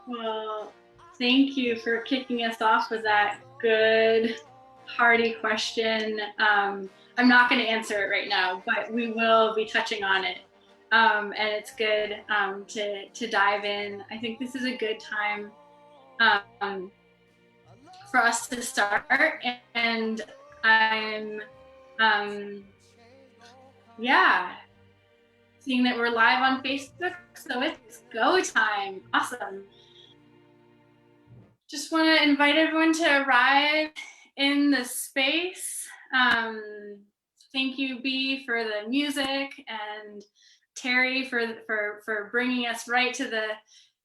Well, thank you for kicking us off with that good, hearty question. I'm not going to answer it right now, but we will be touching on it. And it's good to dive in. I think this is a good time for us to start. And I'm, seeing that we're live on Facebook, so it's go time. Awesome. Just want to invite everyone to arrive in the space. Thank you, B, for the music, and Terry for bringing us right to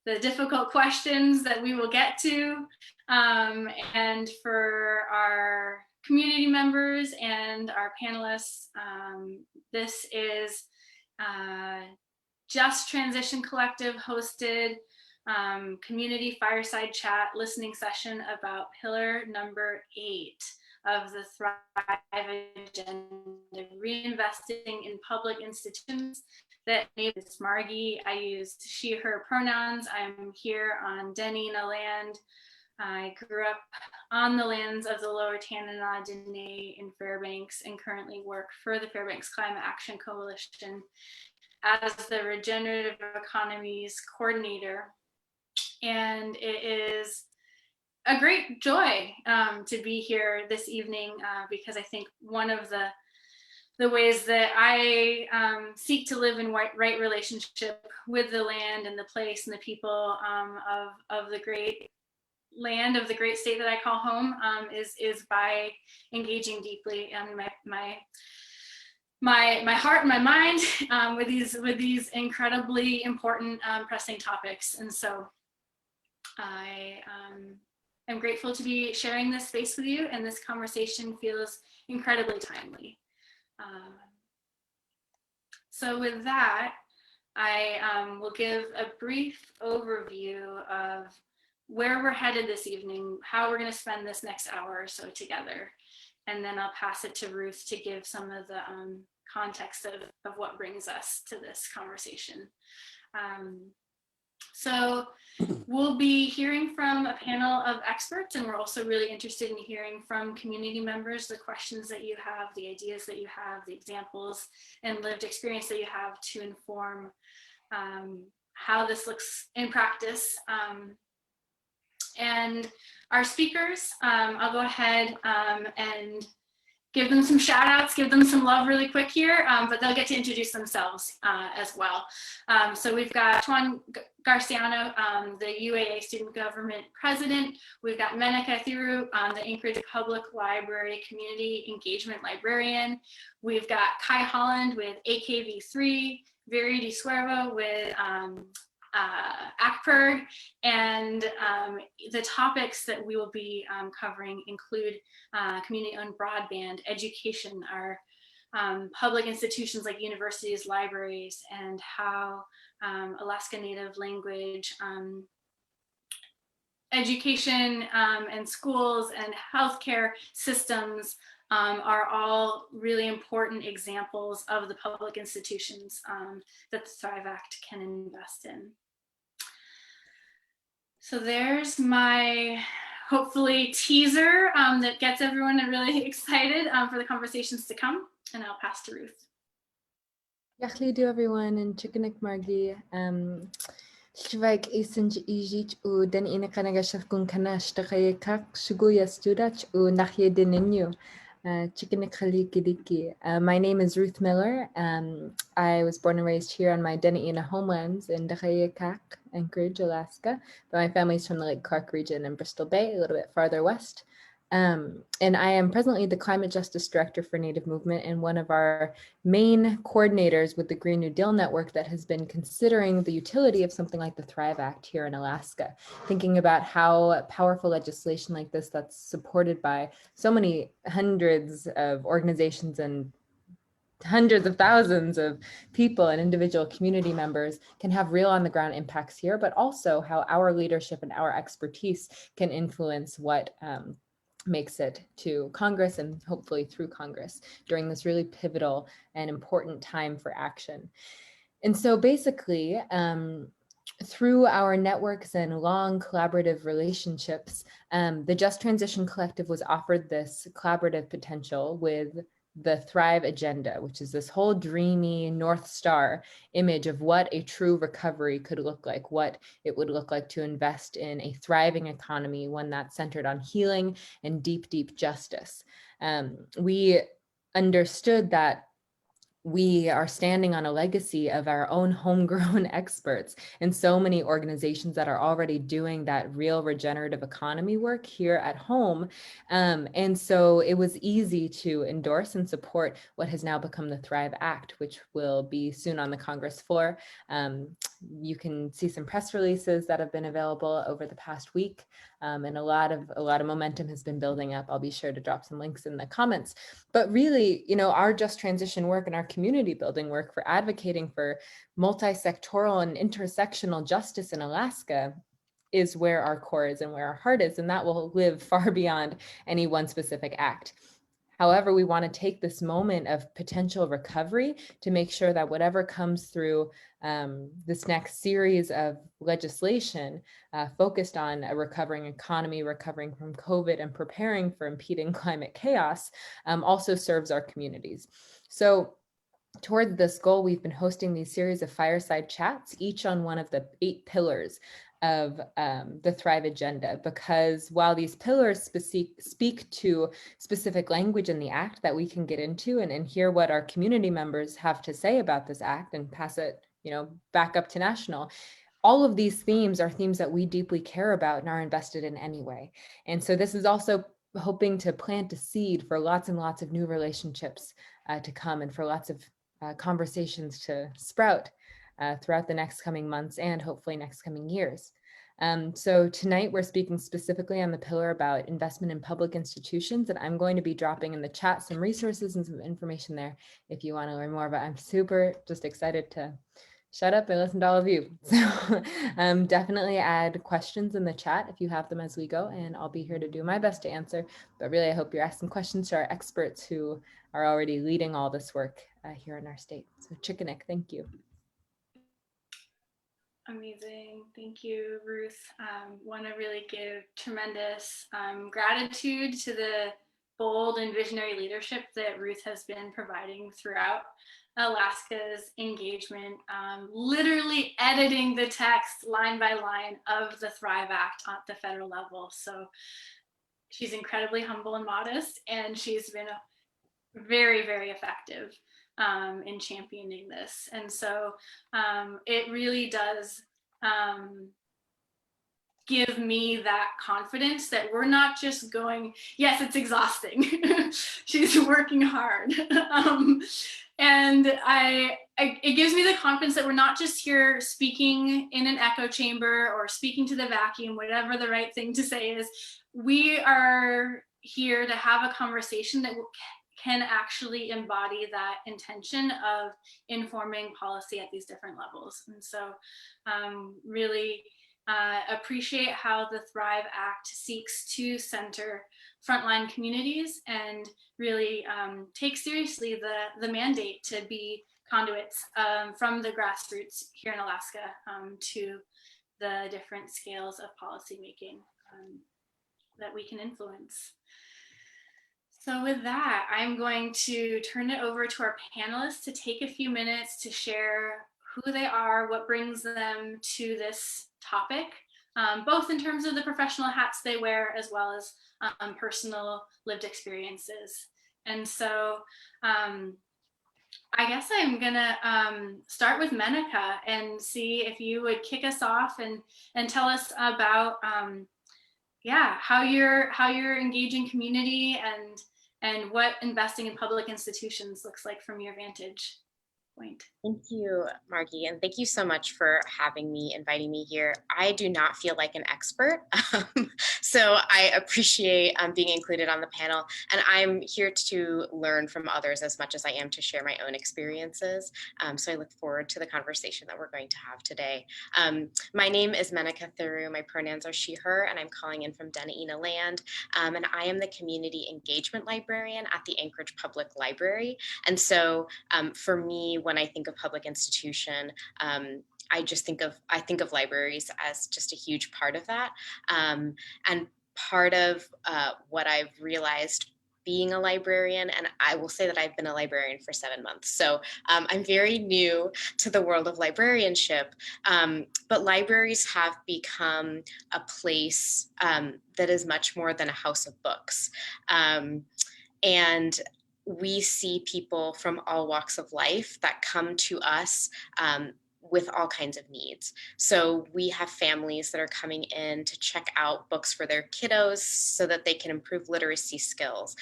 the difficult questions that we will get to, and for our community members and our panelists. This is Just Transition Collective hosted community fireside chat listening session about pillar number 8 of the Thrive agenda, reinvesting in public institutions. That name is Margie. I used she, her pronouns. I'm here on Dena'ina land. I grew up on the lands of the Lower Tanana Dene in Fairbanks and currently work for the Fairbanks Climate Action Coalition as the Regenerative Economies Coordinator. And it is a great joy to be here this evening because I think one of the ways that I seek to live in right relationship with the land and the place and the people of the great land of the great state that I call home is by engaging deeply in my heart and my mind with these incredibly important pressing topics. And so I am grateful to be sharing this space with you, and this conversation feels incredibly timely. So with that, I will give a brief overview of where we're headed this evening, how we're going to spend this next hour or so together, and then I'll pass it to Ruth to give some of the context of what brings us to this conversation. So we'll be hearing from a panel of experts, and we're also really interested in hearing from community members the questions that you have, the ideas that you have, the examples and lived experience that you have to inform how this looks in practice. And our speakers, I'll go ahead and give them some shout outs, give them some love really quick here, but they'll get to introduce themselves as well. So we've got Tuan Garciano, the UAA Student Government President. We've got Menaka Thiru, the Anchorage Public Library Community Engagement Librarian. We've got Kai Holland with AKV3, Viri Di Suervo with ACPERG, and the topics that we will be covering include community-owned broadband, education, our public institutions like universities, libraries, and how Alaska Native language education and schools and healthcare systems are all really important examples of the public institutions that the Thrive Act can invest in. So there's my, hopefully, teaser that gets everyone really excited for the conversations to come, and I'll pass to Ruth. Yachlidu everyone, and Tiqin Margie. Shvaik isinj Aliiĝix u Dena'ina kanagashaf kun kanash takayekak suguya studach u nachye deninyu. My name is Ruth Miller. I was born and raised here on my Dena'ina homelands in Denaakk'e, Anchorage, Alaska, but my family's from the Lake Clark region in Bristol Bay, a little bit farther west. And I am presently the Climate Justice Director for Native Movement and one of our main coordinators with the Green New Deal Network that has been considering the utility of something like the Thrive Act here in Alaska, thinking about how powerful legislation like this that's supported by so many hundreds of organizations and hundreds of thousands of people and individual community members can have real on the ground impacts here, but also how our leadership and our expertise can influence what makes it to Congress and hopefully through Congress during this really pivotal and important time for action. And so basically, through our networks and long collaborative relationships, the Just Transition Collective was offered this collaborative potential with the Thrive Agenda, which is this whole dreamy North Star image of what a true recovery could look like, what it would look like to invest in a thriving economy, one that's centered on healing and deep, deep justice. We understood that we are standing on a legacy of our own homegrown experts and so many organizations that are already doing that real regenerative economy work here at home. And so it was easy to endorse and support what has now become the Thrive Act, which will be soon on the Congress floor. You can see some press releases that have been available over the past week, and a lot of momentum has been building up. I'll be sure to drop some links in the comments. But really, our Just Transition work and our community building work for advocating for multi-sectoral and intersectional justice in Alaska is where our core is and where our heart is, and that will live far beyond any one specific act. However, we want to take this moment of potential recovery to make sure that whatever comes through this next series of legislation focused on a recovering economy, recovering from COVID, and preparing for impeding climate chaos also serves our communities. So toward this goal, we've been hosting these series of fireside chats, each on one of the 8 pillars of the Thrive Agenda, because while these pillars speak to specific language in the act that we can get into and hear what our community members have to say about this act and pass it, back up to national, all of these themes are themes that we deeply care about and are invested in anyway. And so this is also hoping to plant a seed for lots and lots of new relationships to come, and for lots of conversations to sprout throughout the next coming months and hopefully next coming years. So tonight we're speaking specifically on the pillar about investment in public institutions, and I'm going to be dropping in the chat some resources and some information there if you want to learn more. But I'm super just excited to shut up and listen to all of you. So definitely add questions in the chat if you have them as we go, and I'll be here to do my best to answer. But really, I hope you're asking questions to our experts who are already leading all this work here in our state. So Tiqin, thank you. Amazing. Thank you, Ruth. Want to really give tremendous gratitude to the bold and visionary leadership that Ruth has been providing throughout Alaska's engagement, literally editing the text line by line of the Thrive Act at the federal level. So she's incredibly humble and modest, and she's been very, very effective in championing this. And so it really does give me that confidence that we're not just going, yes, it's exhausting. She's working hard. And it gives me the confidence that we're not just here speaking in an echo chamber or speaking to the vacuum, whatever the right thing to say is. We are here to have a conversation that can actually embody that intention of informing policy at these different levels. And so really appreciate how the Thrive Act seeks to center frontline communities and really take seriously the mandate to be conduits from the grassroots here in Alaska to the different scales of policymaking that we can influence. So with that, I'm going to turn it over to our panelists to take a few minutes to share who they are, what brings them to this topic, both in terms of the professional hats they wear, as well as personal lived experiences. And so I guess I'm gonna start with Menaka and see if you would kick us off and tell us about how you're engaging community and what investing in public institutions looks like from your vantage point. Thank you, Margie, and thank you so much for having me, inviting me here. I do not feel like an expert, so I appreciate being included on the panel, and I'm here to learn from others as much as I am to share my own experiences. So I look forward to the conversation that we're going to have today. My name is Menaka Thuru. My pronouns are she, her, and I'm calling in from Dena'ina land, and I am the community engagement librarian at the Anchorage Public Library. And so for me, when I think of public institution, I think of libraries as just a huge part of that. And part of what I've realized being a librarian, and I will say that I've been a librarian for 7 months. So I'm very new to the world of librarianship, but libraries have become a place that is much more than a house of books. And we see people from all walks of life that come to us with all kinds of needs. So we have families that are coming in to check out books for their kiddos so that they can improve literacy skills.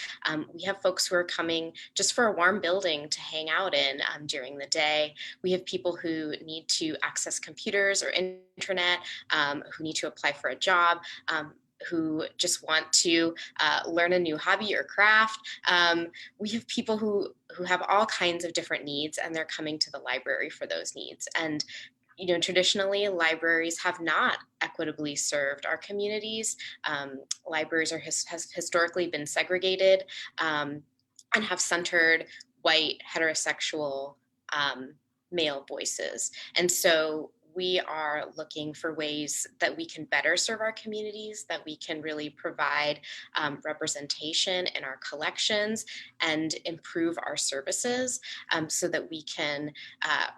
We have folks who are coming just for a warm building to hang out in during the day. We have people who need to access computers or internet, who need to apply for a job, who just want to learn a new hobby or craft. We have people who have all kinds of different needs, and they're coming to the library for those needs. And traditionally, libraries have not equitably served our communities. Libraries has historically been segregated and have centered white, heterosexual male voices. And so we are looking for ways that we can better serve our communities, that we can really provide representation in our collections and improve our services so that we can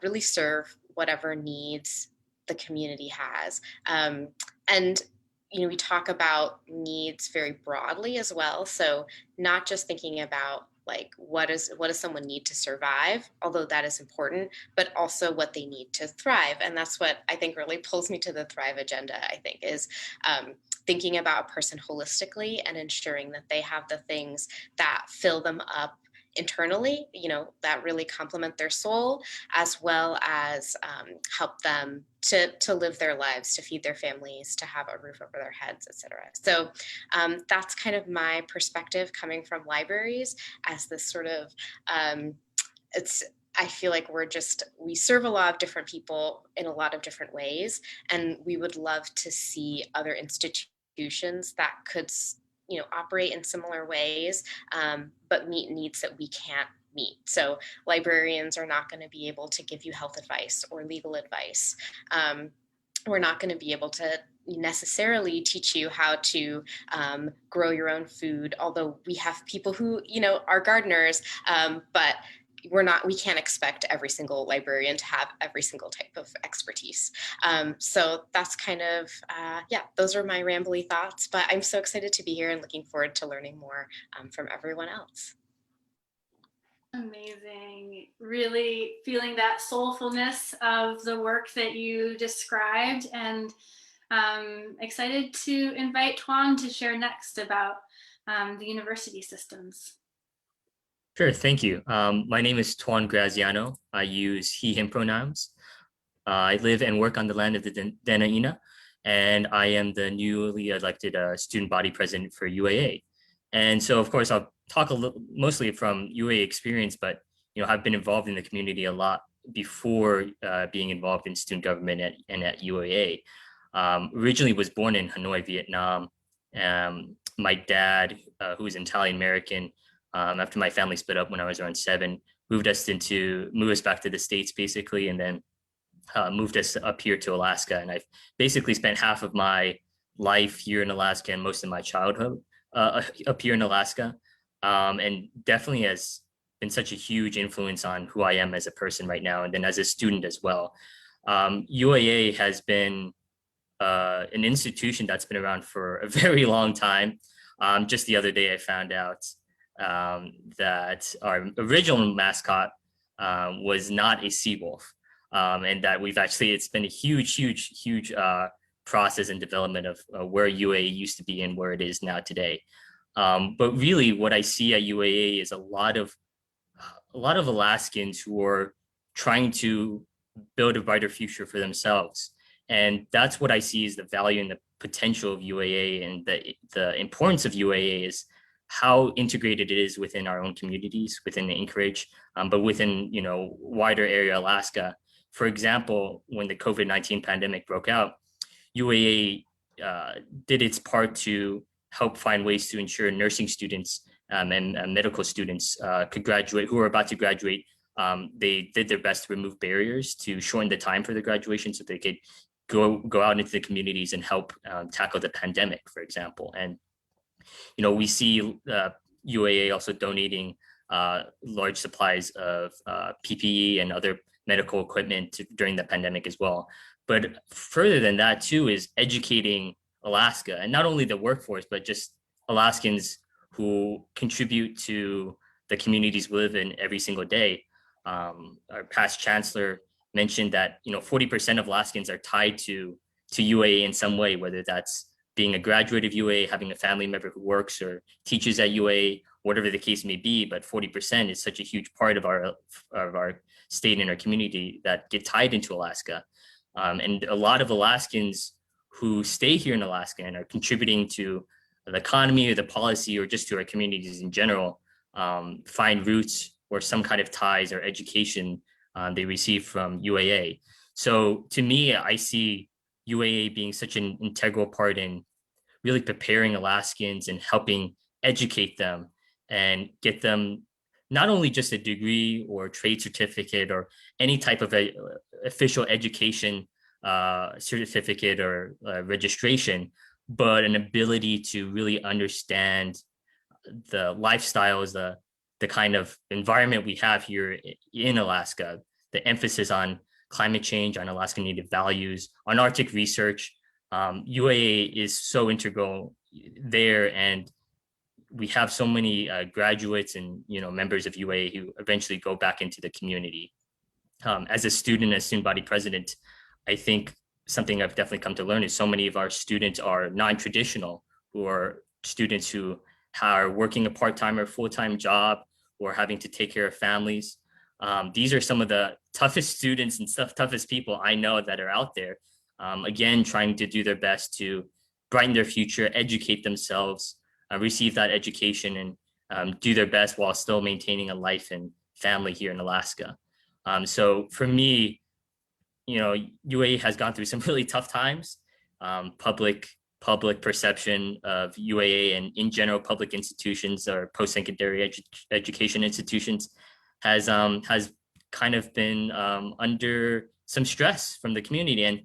really serve whatever needs the community has. And we talk about needs very broadly as well. So not just thinking about like what does someone need to survive, although that is important, but also what they need to thrive. And that's what I think really pulls me to the Thrive agenda, I think, is thinking about a person holistically and ensuring that they have the things that fill them up internally, that really complement their soul, as well as help them to live their lives, to feed their families, to have a roof over their heads, etc. So that's kind of my perspective coming from libraries as this sort of, I feel like we serve a lot of different people in a lot of different ways, and we would love to see other institutions that could operate in similar ways, but meet needs that we can't meet. So librarians are not going to be able to give you health advice or legal advice. We're not going to be able to necessarily teach you how to grow your own food, although we have people who, are gardeners, but we can't expect every single librarian to have every single type of expertise. So that's kind of, those are my rambly thoughts, but I'm so excited to be here and looking forward to learning more from everyone else. Amazing. Really feeling that soulfulness of the work that you described, and excited to invite Tuan to share next about the university systems. Sure, thank you. My name is Tuan Graziano. I use he, him pronouns. I live and work on the land of the Dena'ina, and I am the newly elected student body president for UAA. And so, of course, I'll talk mostly from UAA experience, but I've been involved in the community a lot before being involved in student government and at UAA. Originally was born in Hanoi, Vietnam. My dad, who is Italian American, after my family split up when I was around 7, moved us back to the States basically, and then moved us up here to Alaska. And I've basically spent half of my life here in Alaska and most of my childhood up here in Alaska. And definitely has been such a huge influence on who I am as a person right now, and then as a student as well. UAA has been an institution that's been around for a very long time. Just the other day, I found out that our original mascot was not a seawolf, and that it's been a huge process and development of where UAA used to be and where it is now today. But really what I see at UAA is a lot of Alaskans who are trying to build a brighter future for themselves. And that's what I see as the value and the potential of UAA, and the importance of UAA is how integrated it is within our own communities, within Anchorage, but within, wider area Alaska. For example, when the COVID-19 pandemic broke out, UAA did its part to help find ways to ensure nursing students and medical students could graduate, who are about to graduate they did their best to remove barriers to shorten the time for the graduation so they could go out into the communities and help tackle the pandemic, for example. And we see UAA also donating large supplies of PPE and other medical equipment during the pandemic as well. But further than that too is educating Alaska, and not only the workforce, but just Alaskans who contribute to the communities we live in every single day. Our past chancellor mentioned that 40% of Alaskans are tied to UAA in some way, whether that's being a graduate of UAA, having a family member who works or teaches at UAA, whatever the case may be. But 40% is such a huge part of our state and our community that get tied into Alaska. And a lot of Alaskans who stay here in Alaska and are contributing to the economy or the policy or just to our communities in general, find roots or some kind of ties or education they receive from UAA. So to me, I see UAA being such an integral part in really preparing Alaskans and helping educate them and get them not only just a degree or trade certificate or any type of official education certificate or registration, but an ability to really understand the lifestyles, the kind of environment we have here in Alaska, the emphasis on climate change, on Alaska Native values, on Arctic research. UAA is so integral there, and we have so many graduates and members of UAA who eventually go back into the community. As a student, as student body president, I think something I've definitely come to learn is so many of our students are non-traditional, who are students who are working a part-time or full-time job or having to take care of families. These are some of the toughest students and toughest people I know that are out there, again, trying to do their best to brighten their future, educate themselves, receive that education, and do their best while still maintaining a life and family here in Alaska. So for me, UAA has gone through some really tough times. Public perception of UAA and in general public institutions or post-secondary education institutions has kind of been under some stress from the community, and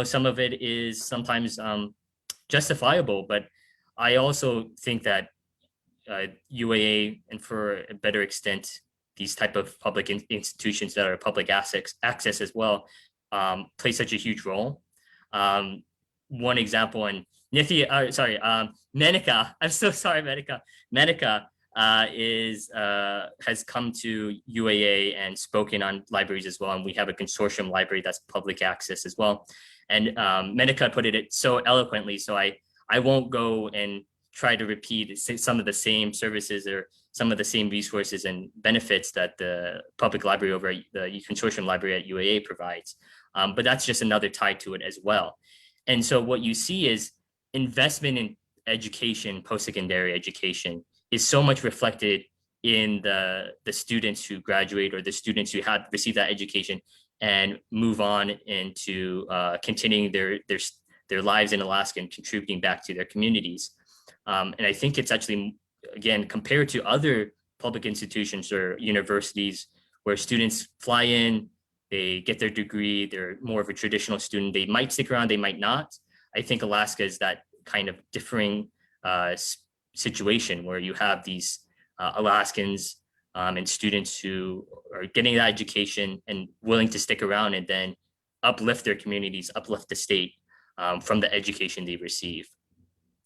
some of it is sometimes justifiable. But I also think that UAA, and for a better extent, these type of public institutions that are public access as well, play such a huge role. One example, and Menaka, I'm so sorry, Menaka has come to UAA and spoken on libraries as well, and we have a consortium library that's public access as well. And Menaka put it so eloquently, so I won't go and try to repeat some of the same services or some of the same resources and benefits that the public library over at the consortium library at UAA provides. But that's just another tie to it as well. And so what you see is investment in education, post-secondary education, is so much reflected in the students who graduate or the students who have received that education and move on into continuing their lives in Alaska and contributing back to their communities. And I think it's actually, again, compared to other public institutions or universities where students fly in, they get their degree, they're more of a traditional student, they might stick around, they might not. I think Alaska is that kind of differing situation where you have these Alaskans and students who are getting that education and willing to stick around and then uplift their communities, uplift the state from the education they receive.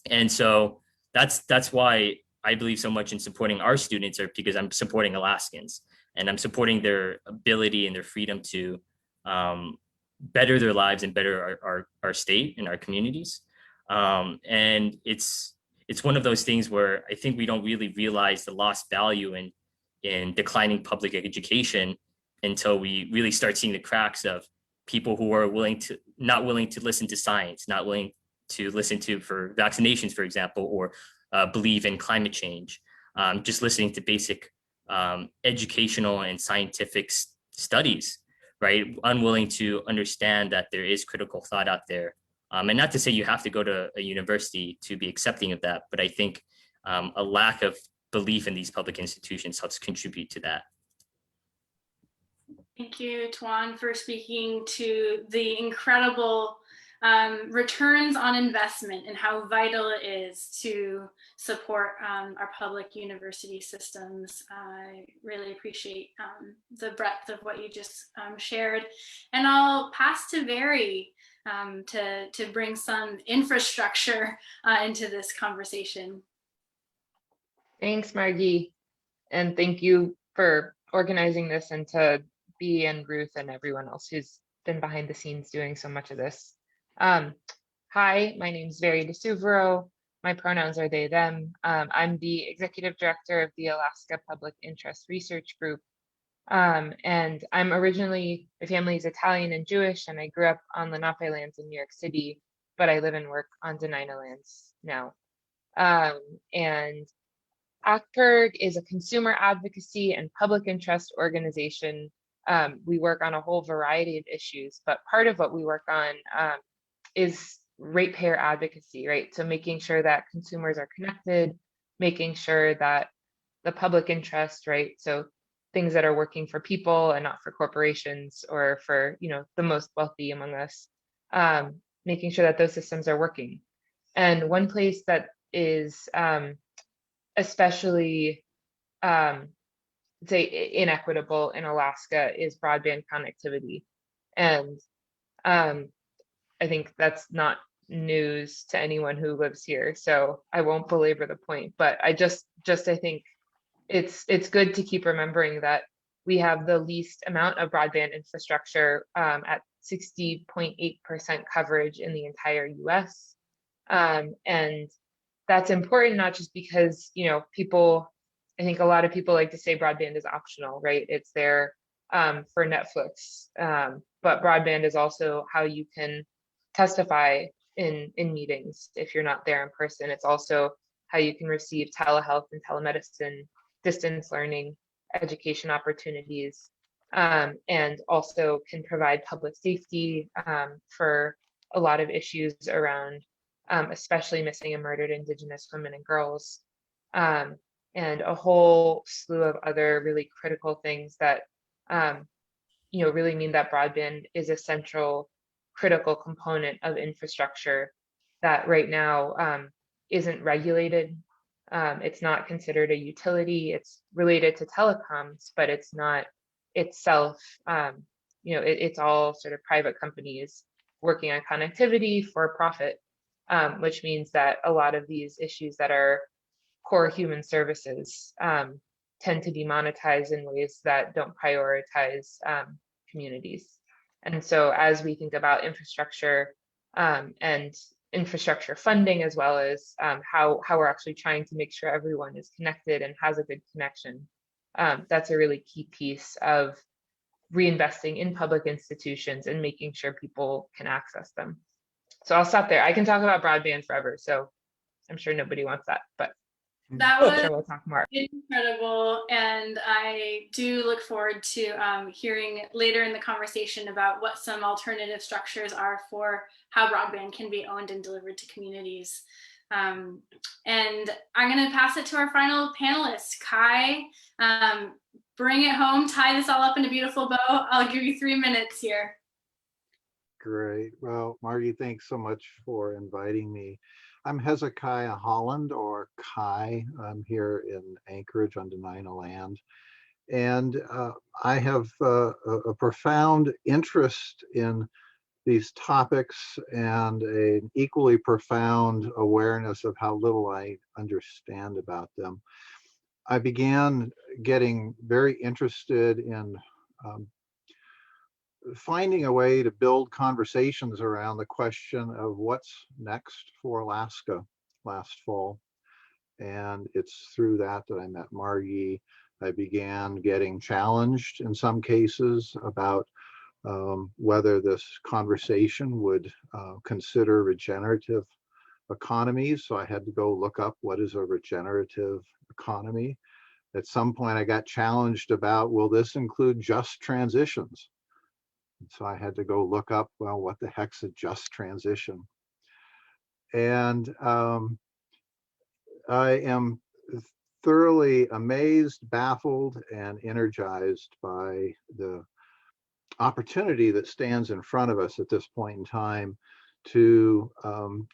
And so that's why I believe so much in supporting our students, or because I'm supporting Alaskans and I'm supporting their ability and their freedom to better their lives and better our state and our communities. And it's one of those things where I think we don't really realize the lost value in declining public education until we really start seeing the cracks of people who are not willing to listen to science, not willing to listen to for vaccinations, for example, or believe in climate change, just listening to basic educational and scientific studies, right? Unwilling to understand that there is critical thought out there. And not to say you have to go to a university to be accepting of that, but I think a lack of belief in these public institutions helps contribute to that. Thank you, Tuan, for speaking to the incredible returns on investment and how vital it is to support our public university systems. I really appreciate the breadth of what you just shared. And I'll pass to Very to bring some infrastructure into this conversation. Thanks, Margie. And thank you for organizing this, and to Bea and Ruth and everyone else who's been behind the scenes doing so much of this. Hi, my name is Very DeSuvero. My pronouns are they, them. I'm the executive director of the Alaska Public Interest Research Group. And I'm originally, my family is Italian and Jewish, and I grew up on Lenape lands in New York City, but I live and work on Dena'ina lands now. And AKJT is a consumer advocacy and public interest organization. We work on a whole variety of issues, but part of what we work on is ratepayer advocacy, right? So making sure that consumers are connected, making sure that the public interest, right? So things that are working for people and not for corporations or for, you know, the most wealthy among us, making sure that those systems are working. And one place that is especially say inequitable in Alaska is broadband connectivity. And I think that's not news to anyone who lives here, so I won't belabor the point, but I just I think it's good to keep remembering that we have the least amount of broadband infrastructure at 60.8% coverage in the entire US. And that's important, not just because, you know, people, I think a lot of people like to say broadband is optional, right? It's there for Netflix, but broadband is also how you can testify in meetings if you're not there in person. It's also how you can receive telehealth and telemedicine, distance learning, education opportunities, and also can provide public safety for a lot of issues around especially missing and murdered Indigenous women and girls, and a whole slew of other really critical things that you know, really mean that broadband is a central critical component of infrastructure that right now isn't regulated. It's not considered a utility. It's related to telecoms, but it's not itself, you know, it's all sort of private companies working on connectivity for profit, which means that a lot of these issues that are core human services tend to be monetized in ways that don't prioritize communities. And so as we think about infrastructure and infrastructure funding, as well as how we're actually trying to make sure everyone is connected and has a good connection, that's a really key piece of reinvesting in public institutions and making sure people can access them. So I'll stop there. I can talk about broadband forever, so I'm sure nobody wants that, but That was sure we'll talk more. incredible, and I do look forward to hearing later in the conversation about what some alternative structures are for how broadband can be owned and delivered to communities. And I'm going to pass it to our final panelist, Kai. Bring it home, tie this all up in a beautiful bow. I'll give you 3 minutes here. Great. Well, Margie, thanks so much for inviting me. I'm Hezekiah Holland, or Kai. I'm here in Anchorage on Dena'ina land. And I have a profound interest in these topics and an equally profound awareness of how little I understand about them. I began getting very interested in finding a way to build conversations around the question of what's next for Alaska last fall. And it's through that I met Margie. I began getting challenged in some cases about whether this conversation would consider regenerative economies. So I had to go look up what is a regenerative economy. At some point I got challenged about, will this include just transitions? So I had to go look up, well, what the heck's a just transition? And I am thoroughly amazed, baffled, and energized by the opportunity that stands in front of us at this point in time to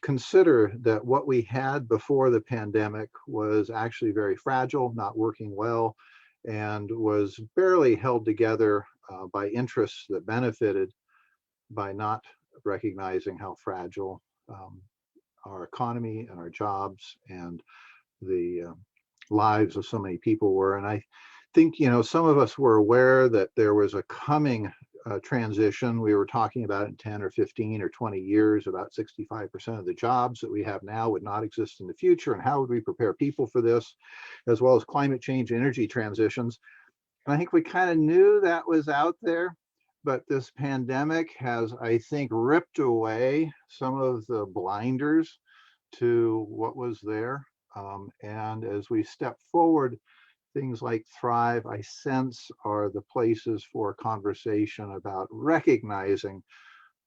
consider that what we had before the pandemic was actually very fragile, not working well, and was barely held together by interests that benefited by not recognizing how fragile our economy and our jobs and the lives of so many people were. And I think, you know, some of us were aware that there was a coming transition. We were talking about in 10 or 15 or 20 years, about 65% of the jobs that we have now would not exist in the future. And how would we prepare people for this, as well as climate change, energy transitions? And I think we kind of knew that was out there, but this pandemic has, I think, ripped away some of the blinders to what was there. And as we step forward, things like Thrive, I sense, are the places for conversation about recognizing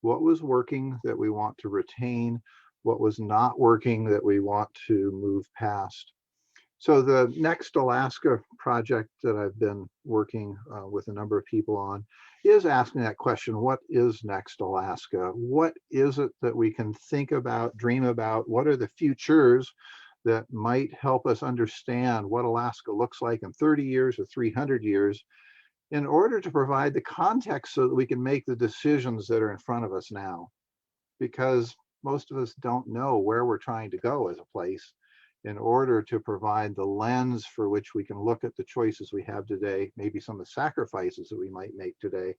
what was working that we want to retain, what was not working that we want to move past. So the Next Alaska project that I've been working with a number of people on is asking that question: what is Next Alaska? What is it that we can think about, dream about? What are the futures that might help us understand what Alaska looks like in 30 years or 300 years, in order to provide the context so that we can make the decisions that are in front of us now? Because most of us don't know where we're trying to go as a place, in order to provide the lens for which we can look at the choices we have today, maybe some of the sacrifices that we might make today,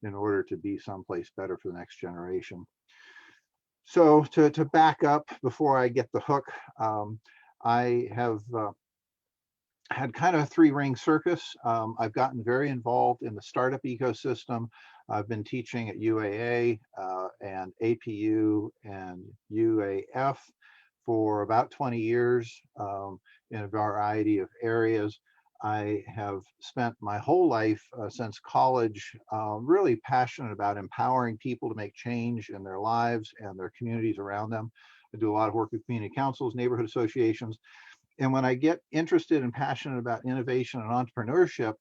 in order to be someplace better for the next generation. So to back up before I get the hook, I have had kind of a three-ring circus. I've gotten very involved in the startup ecosystem. I've been teaching at UAA and APU and UAF for about 20 years in a variety of areas. I have spent my whole life since college really passionate about empowering people to make change in their lives and their communities around them. I do a lot of work with community councils, neighborhood associations. And when I get interested and passionate about innovation and entrepreneurship,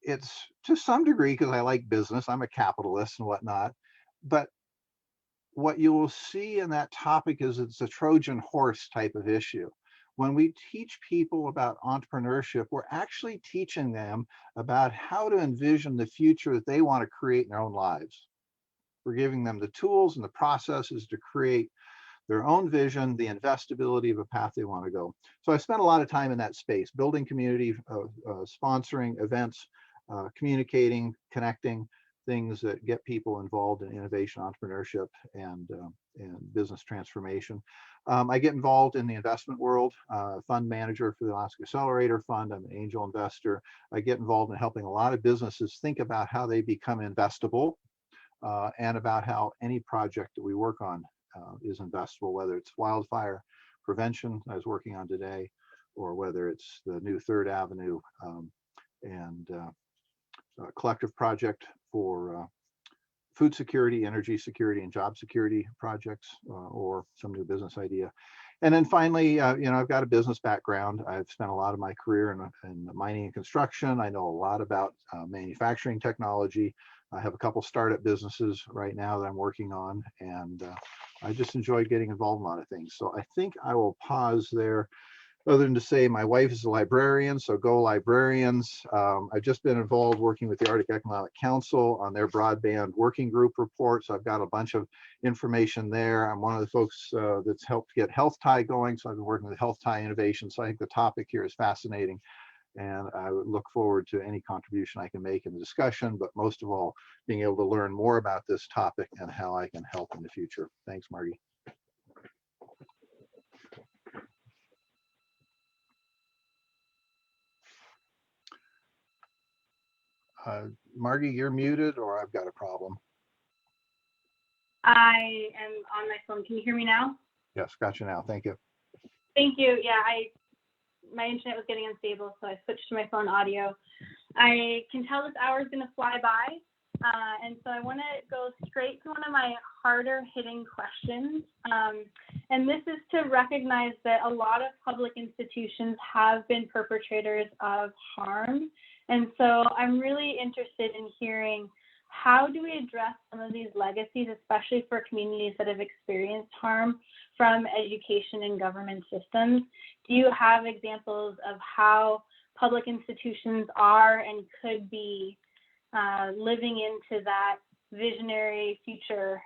it's to some degree because I like business. I'm a capitalist and whatnot. But what you will see in that topic is it's a Trojan horse type of issue. When we teach people about entrepreneurship, we're actually teaching them about how to envision the future that they want to create in their own lives. We're giving them the tools and the processes to create their own vision, the investability of a path they want to go. So I spent a lot of time in that space, building community, sponsoring events, communicating, connecting, things that get people involved in innovation, entrepreneurship, and business transformation. I get involved in the investment world, fund manager for the Alaska Accelerator Fund. I'm an angel investor. I get involved in helping a lot of businesses think about how they become investable and about how any project that we work on is investable, whether it's wildfire prevention I was working on today, or whether it's the new Third Avenue and collective project for food security, energy security, and job security projects, or some new business idea. And then finally, you know, I've got a business background. I've spent a lot of my career in mining and construction. I know a lot about manufacturing technology. I have a couple startup businesses right now that I'm working on, and I just enjoy getting involved in a lot of things. So I think I will pause there, other than to say my wife is a librarian, so go librarians. I've just been involved working with the Arctic Economic Council on their broadband working group report. So I've got a bunch of information there. I'm one of the folks that's helped get Health Tie going. So I've been working with Health Tie Innovation. So I think the topic here is fascinating. And I would look forward to any contribution I can make in the discussion, but most of all, being able to learn more about this topic and how I can help in the future. Thanks, Margie. Margie, you're muted, or I've got a problem. I am on my phone. Can you hear me now? Yes, got you now. Thank you. Thank you. Yeah, my internet was getting unstable, so I switched to my phone audio. I can tell this hour is going to fly by, and so I want to go straight to one of my harder hitting questions. And this is to recognize that a lot of public institutions have been perpetrators of harm. And so I'm really interested in hearing how do we address some of these legacies, especially for communities that have experienced harm from education and government systems? Do you have examples of how public institutions are and could be living into that visionary future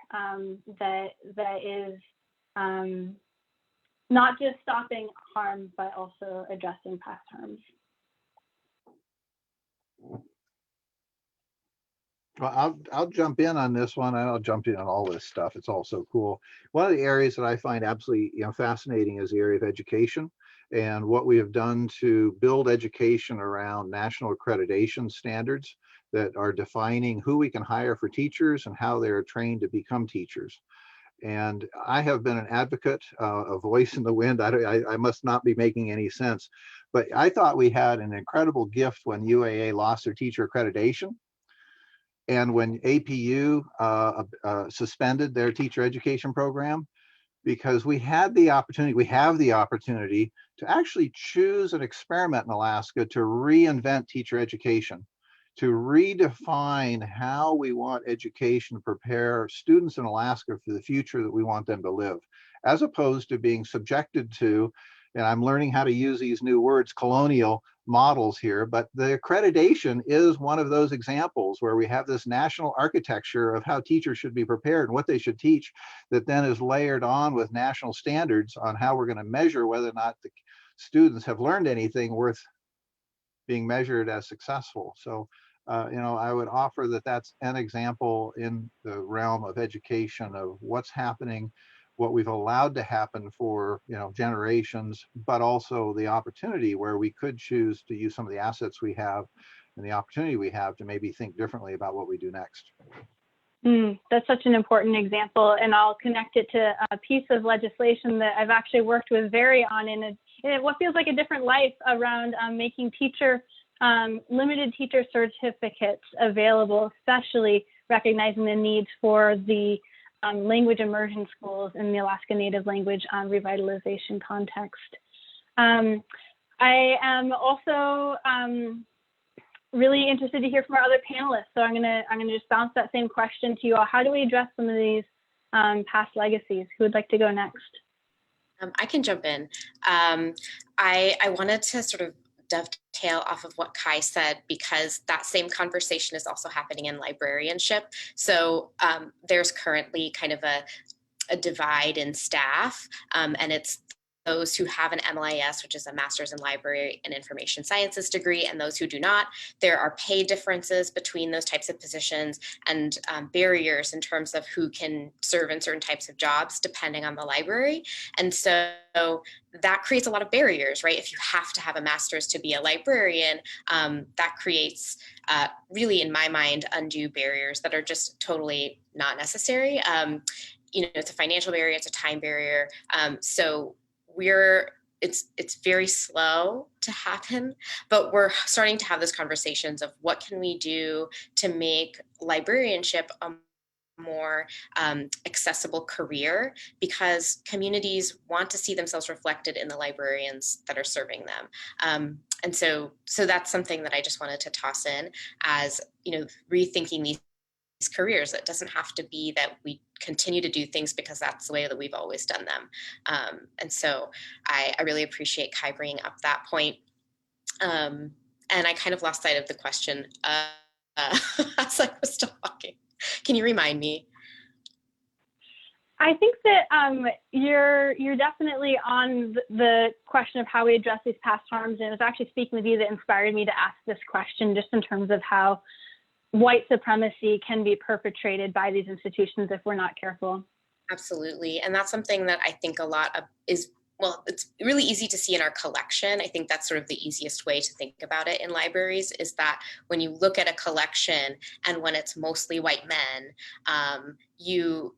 that is not just stopping harm, but also addressing past harms? Well, I'll jump in on this one. I'll jump in on all this stuff. It's all so cool. One of the areas that I find absolutely fascinating is the area of education and what we have done to build education around national accreditation standards that are defining who we can hire for teachers and how they're trained to become teachers. And I have been an advocate, a voice in the wind. I must not be making any sense, but I thought we had an incredible gift when UAA lost their teacher accreditation. And when APU suspended their teacher education program, because we have the opportunity to actually choose an experiment in Alaska to reinvent teacher education, to redefine how we want education to prepare students in Alaska for the future that we want them to live, as opposed to being subjected to, and I'm learning how to use these new words, colonial models here, but the accreditation is one of those examples where we have this national architecture of how teachers should be prepared and what they should teach that then is layered on with national standards on how we're going to measure whether or not the students have learned anything worth being measured as successful. So, I would offer that that's an example in the realm of education of what's happening, what we've allowed to happen for generations, but also the opportunity where we could choose to use some of the assets we have and the opportunity we have to maybe think differently about what we do next. That's such an important example, and I'll connect it to a piece of legislation that I've actually worked with Very on in what feels like a different life around making limited teacher certificates available, especially recognizing the needs for the language immersion schools in the Alaska Native language revitalization context. I am also really interested to hear from our other panelists. So I'm gonna just bounce that same question to you all. How do we address some of these past legacies? Who would like to go next? I can jump in. I wanted to sort of dovetail off of what Kai said, because that same conversation is also happening in librarianship. So there's currently kind of a divide in staff, and it's those who have an MLIS, which is a Master's in Library and Information Sciences degree, and those who do not. There are pay differences between those types of positions and barriers in terms of who can serve in certain types of jobs depending on the library. And so that creates a lot of barriers, right? If you have to have a master's to be a librarian, that creates really, in my mind, undue barriers that are just totally not necessary. It's a financial barrier, it's a time barrier. So it's very slow to happen, but we're starting to have those conversations of what can we do to make librarianship a more accessible career, because communities want to see themselves reflected in the librarians that are serving them. And so that's something that I just wanted to toss in as, rethinking these careers. It doesn't have to be that we continue to do things because that's the way that we've always done them. And so I really appreciate Kai bringing up that point. And I kind of lost sight of the question as I was talking. Can you remind me? I think that you're definitely on the question of how we address these past harms, and it was actually speaking with you that inspired me to ask this question, just in terms of how white supremacy can be perpetrated by these institutions if we're not careful. Absolutely. And that's something that I think a lot of it's really easy to see in our collection. I think that's sort of the easiest way to think about it in libraries, is that when you look at a collection and when it's mostly white men, you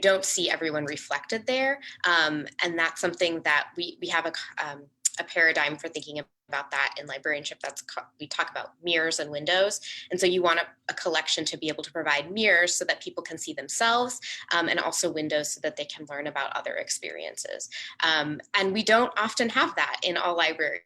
don't see everyone reflected there. And that's something that we have a paradigm for thinking about that in librarianship. We talk about mirrors and windows. And so you want a collection to be able to provide mirrors so that people can see themselves, and also windows so that they can learn about other experiences. And we don't often have that in all libraries.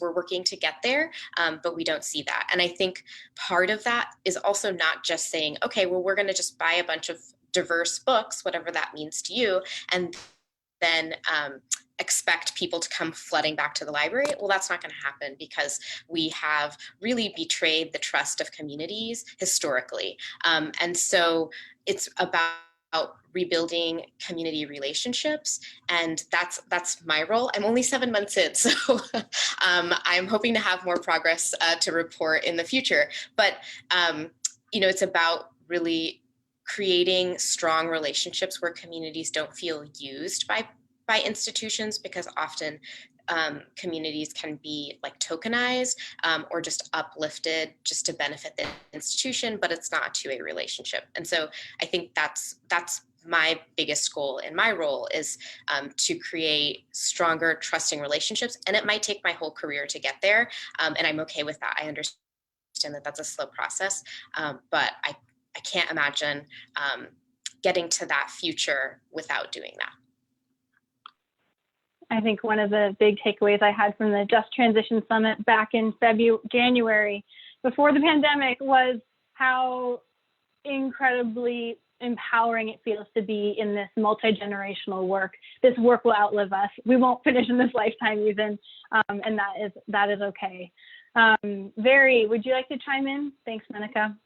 We're working to get there, but we don't see that. And I think part of that is also not just saying, okay, well, we're going to just buy a bunch of diverse books, whatever that means to you, and then expect people to come flooding back to the library. Well, that's not going to happen because we have really betrayed the trust of communities historically. And so it's about rebuilding community relationships, and that's my role. I'm only 7 months in, so I'm hoping to have more progress to report in the future. But it's about really creating strong relationships where communities don't feel used by institutions, because often communities can be like tokenized or just uplifted just to benefit the institution, but it's not a two-way relationship. And so I think that's my biggest goal in my role, is to create stronger, trusting relationships. And it might take my whole career to get there. And I'm okay with that. I understand that that's a slow process, but I can't imagine getting to that future without doing that. I think one of the big takeaways I had from the Just Transition Summit back in January, before the pandemic, was how incredibly empowering it feels to be in this multi-generational work. This work will outlive us. We won't finish in this lifetime even, and that is okay. Very, would you like to chime in? Thanks, Menaka.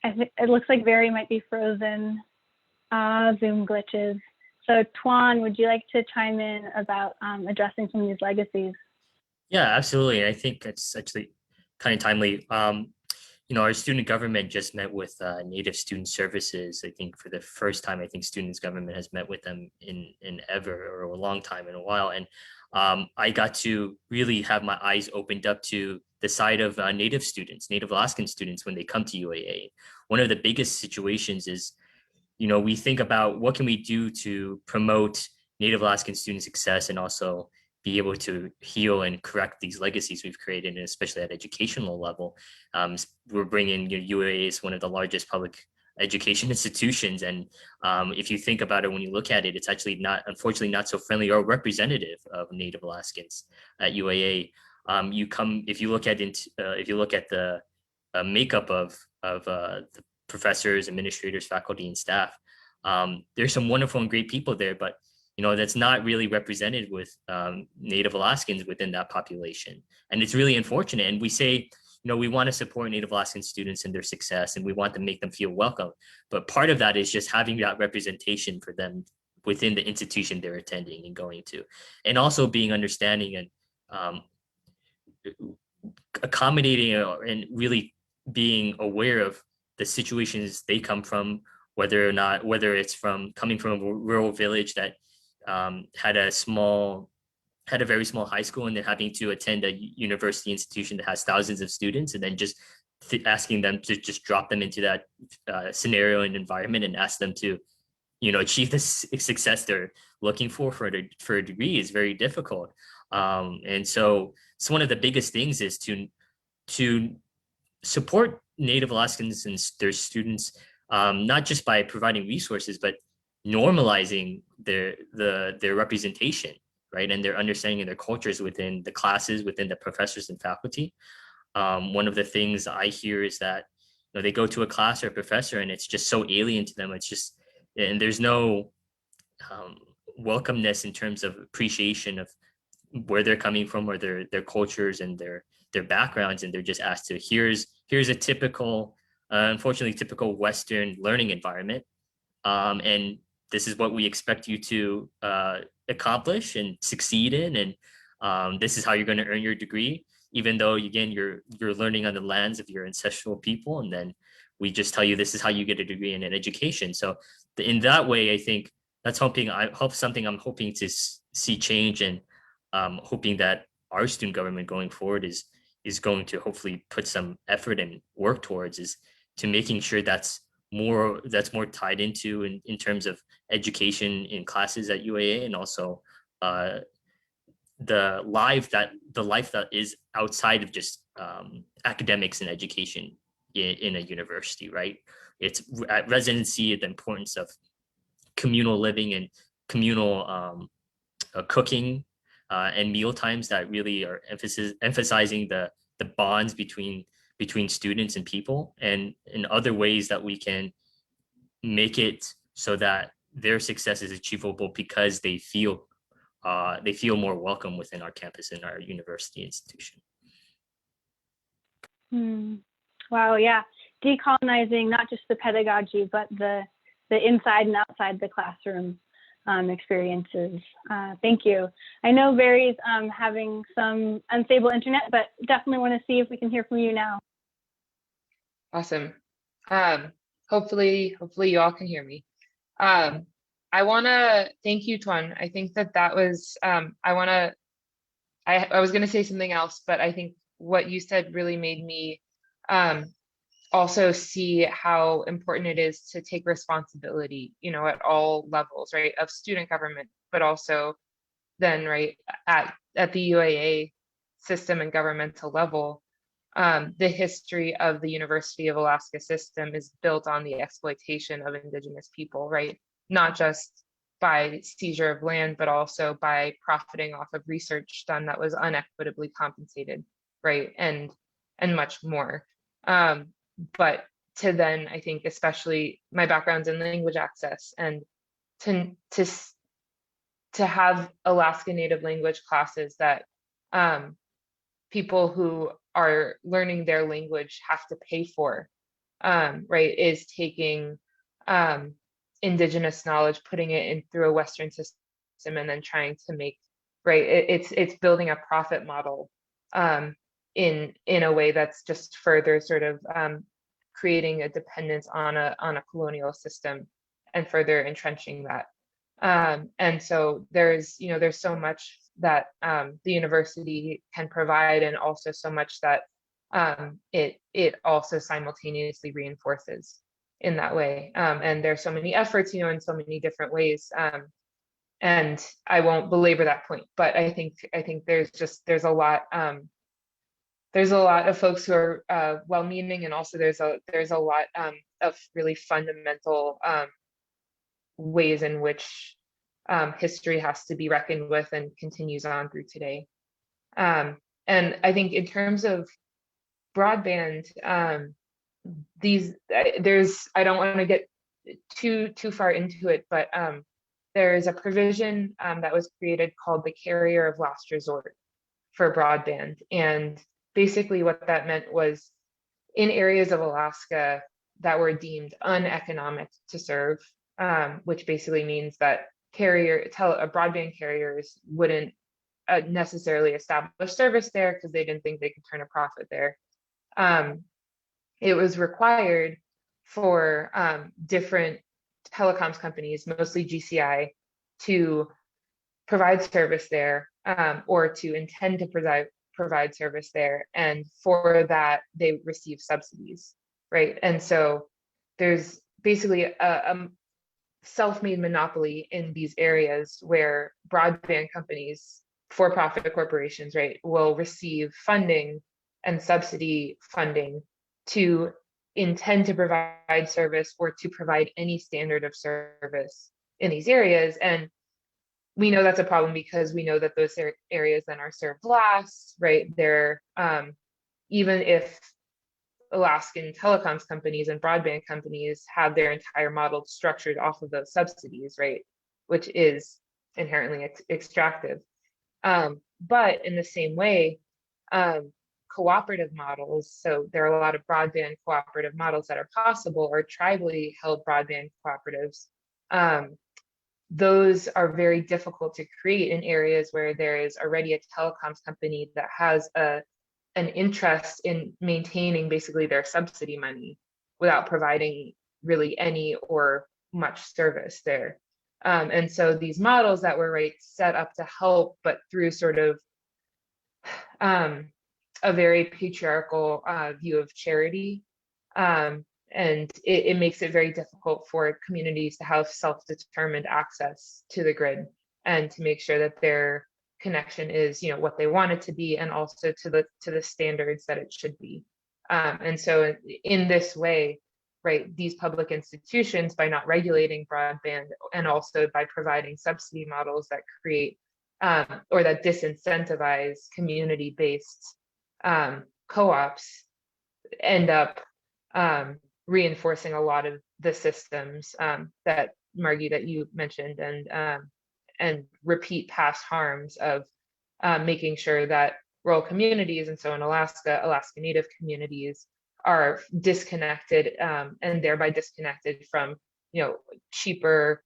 It looks like Very might be frozen. Zoom glitches. So Tuan, would you like to chime in about addressing some of these legacies? Yeah, absolutely. I think it's actually kind of timely. Our student government just met with Native Student Services. I think for the first time, I think students government has met with them in ever, or a long time, in a while. And I got to really have my eyes opened up to the side of Native students, Native Alaskan students, when they come to UAA. One of the biggest situations is, we think about what can we do to promote Native Alaskan student success and also be able to heal and correct these legacies we've created, and especially at educational level. We're bringing UAA is one of the largest public education institutions. And if you think about it, when you look at it, it's actually unfortunately not so friendly or representative of Native Alaskans at UAA. If you look at the makeup of the professors, administrators, faculty, and staff, there's some wonderful and great people there, but that's not really represented with Native Alaskans within that population. And it's really unfortunate. And we say, we want to support Native Alaskan students and their success, and we want to make them feel welcome. But part of that is just having that representation for them within the institution they're attending and going to, and also being understanding and accommodating and really being aware of the situations they come from, whether it's from coming from a rural village that had a very small high school, and then having to attend a university institution that has thousands of students, and then just asking them to just drop them into that scenario and environment and ask them to, achieve the success they're looking for a degree is very difficult. And so one of the biggest things is to support Native Alaskans and their students, not just by providing resources, but normalizing their representation, right, and their understanding of their cultures within the classes, within the professors and faculty. One of the things I hear is that they go to a class or a professor and it's just so alien to them. And there's no welcomeness in terms of appreciation of where they're coming from, or their cultures and their backgrounds, and they're just asked to here's a typical, unfortunately typical Western learning environment, and this is what we expect you to accomplish and succeed in, and this is how you're going to earn your degree, even though again you're learning on the lands of your ancestral people, and then we just tell you this is how you get a degree in an education. So in that way, I think that's something I'm hoping to see change, and hoping that our student government going forward is going to hopefully put some effort and work towards, is to making sure that's more tied into in terms of education in classes at UAA, and also the life that is outside of just academics and education in a university, right? It's at residency, the importance of communal living and communal cooking and meal times that really are emphasizing the bonds between students and people, and in other ways that we can make it so that their success is achievable because they feel more welcome within our campus and our university institution. Wow, yeah. Decolonizing not just the pedagogy, but the inside and outside the classroom experiences. Thank you. I know Barry's having some unstable internet, but definitely want to see if we can hear from you now. Awesome. Hopefully you all can hear me. I want to thank you, Tuan. I think that was, I was going to say something else, but I think what you said really made me also see how important it is to take responsibility, at all levels, right, of student government, but also then, right, at the UAA system and governmental level. The history of the University of Alaska system is built on the exploitation of Indigenous people, right? Not just by seizure of land, but also by profiting off of research done that was unequitably compensated, right? And much more. But to then, I think, especially my background's in language access, and to have Alaska Native language classes that people who are learning their language have to pay for, right, is taking Indigenous knowledge, putting it in through a Western system, and then trying to make, right, it's building a profit model in a way that's just further sort of creating a dependence on a colonial system and further entrenching that. And so there's so much that the university can provide, and also so much that it also simultaneously reinforces in that way. And there's so many efforts, in so many different ways. And I won't belabor that point, but I think there's a lot of folks who are well-meaning, and also there's a lot of really fundamental ways in which history has to be reckoned with and continues on through today. And I think in terms of broadband, I don't want to get too far into it, but there is a provision that was created called the carrier of last resort for broadband. And basically what that meant was, in areas of Alaska that were deemed uneconomic to serve, which basically means that broadband carriers wouldn't necessarily establish service there because they didn't think they could turn a profit there. It was required for different telecoms companies, mostly GCI, to provide service there, or to intend to provide service there, and for that they receive subsidies, right? And so there's basically a self-made monopoly in these areas where broadband companies, for-profit corporations, right, will receive funding and subsidy funding to intend to provide service or to provide any standard of service in these areas. And we know that's a problem because we know that those areas then are served last, right? They're even if Alaskan telecoms companies and broadband companies have their entire model structured off of those subsidies, right? Which is inherently extractive. But in the same way, cooperative models, so there are a lot of broadband cooperative models that are possible, or tribally held broadband cooperatives. Those are very difficult to create in areas where there is already a telecoms company that has an interest in maintaining basically their subsidy money without providing really any or much service there. And so these models that were set up to help, but through sort of a very patriarchal view of charity, and it makes it very difficult for communities to have self-determined access to the grid, and to make sure that their connection is what they want it to be, and also to the standards that it should be. And so in this way, right, these public institutions, by not regulating broadband and also by providing subsidy models that create or that disincentivize community-based co-ops, end up reinforcing a lot of the systems that Margie, that you mentioned, and repeat past harms of making sure that rural communities, and so in Alaska, Alaska Native communities, are disconnected and thereby disconnected from, cheaper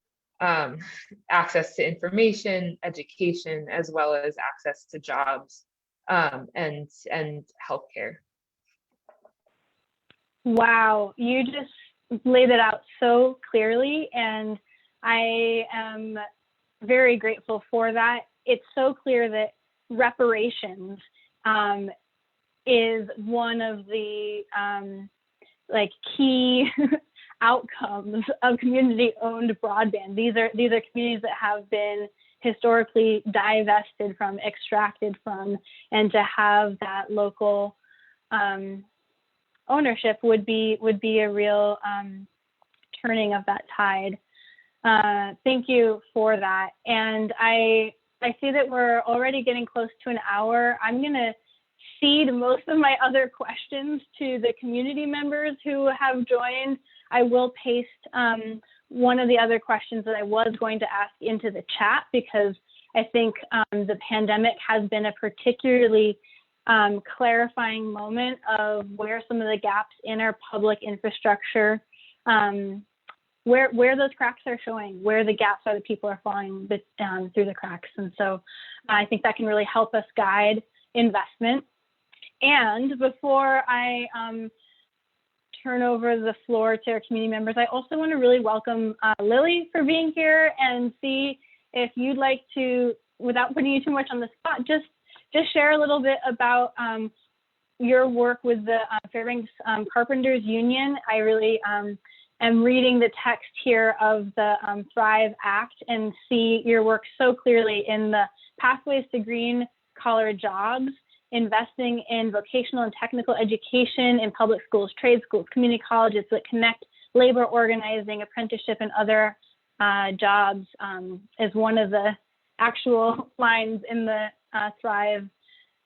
access to information, education, as well as access to jobs and healthcare. Wow, you just laid it out so clearly, and I am very grateful for that. It's so clear that reparations is one of the key outcomes of community-owned broadband. These are communities that have been historically divested from, extracted from, and to have that local ownership would be a real turning of that tide. Thank you for that. And I see that we're already getting close to an hour. I'm gonna cede most of my other questions to the community members who have joined. I will paste one of the other questions that I was going to ask into the chat, because I think the pandemic has been a particularly clarifying moment of where some of the gaps in our public infrastructure, where those cracks are showing, where the gaps are that people are falling through the cracks. And so I think that can really help us guide investment. And before I turn over the floor to our community members, I also want to really welcome Lily for being here, and see if you'd like to, without putting you too much on the spot, just share a little bit about your work with the Fairbanks Carpenters Union. I really am reading the text here of the Thrive Act and see your work so clearly in the Pathways to Green Collar Jobs, investing in vocational and technical education in public schools, trade schools, community colleges that connect labor organizing, apprenticeship, and other jobs is one of the actual lines in the Thrive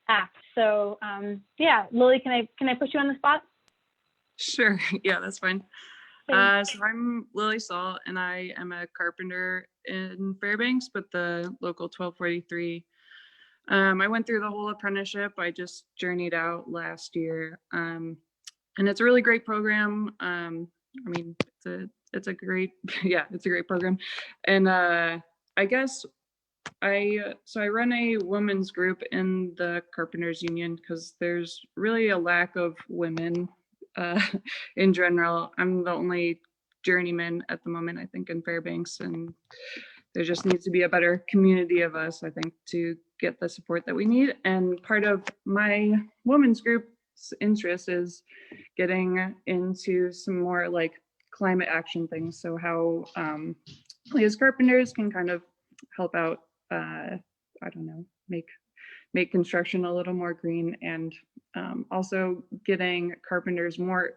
Act. So yeah, Lily, can I put you on the spot? Sure, yeah, that's fine. So I'm Lily Saul, and I am a carpenter in Fairbanks, but the local 1243. I went through the whole apprenticeship. I just journeyed out last year, and it's a really great program. I mean, it's a great, yeah, it's a great program. And I guess I run a women's group in the Carpenters Union because there's really a lack of women in general. I'm the only journeyman at the moment, I think, in Fairbanks, and there just needs to be a better community of us, I think, to get the support that we need. And part of my women's group's interest is getting into some more like climate action things. So how we as carpenters can kind of help out, I don't know, make construction a little more green, and also getting carpenters more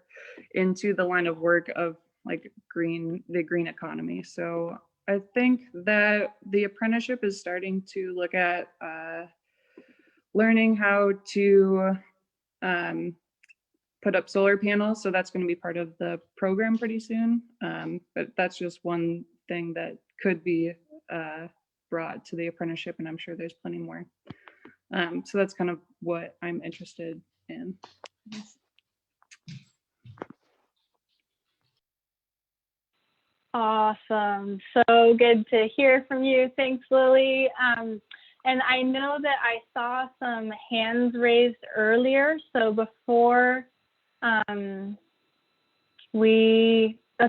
into the line of work of like the green economy. So I think that the apprenticeship is starting to look at learning how to put up solar panels. So that's going to be part of the program pretty soon. But that's just one thing that could be brought to the apprenticeship, and I'm sure there's plenty more. So that's kind of what I'm interested in. Awesome. So good to hear from you. Thanks, Lily. And I know that I saw some hands raised earlier. So before let's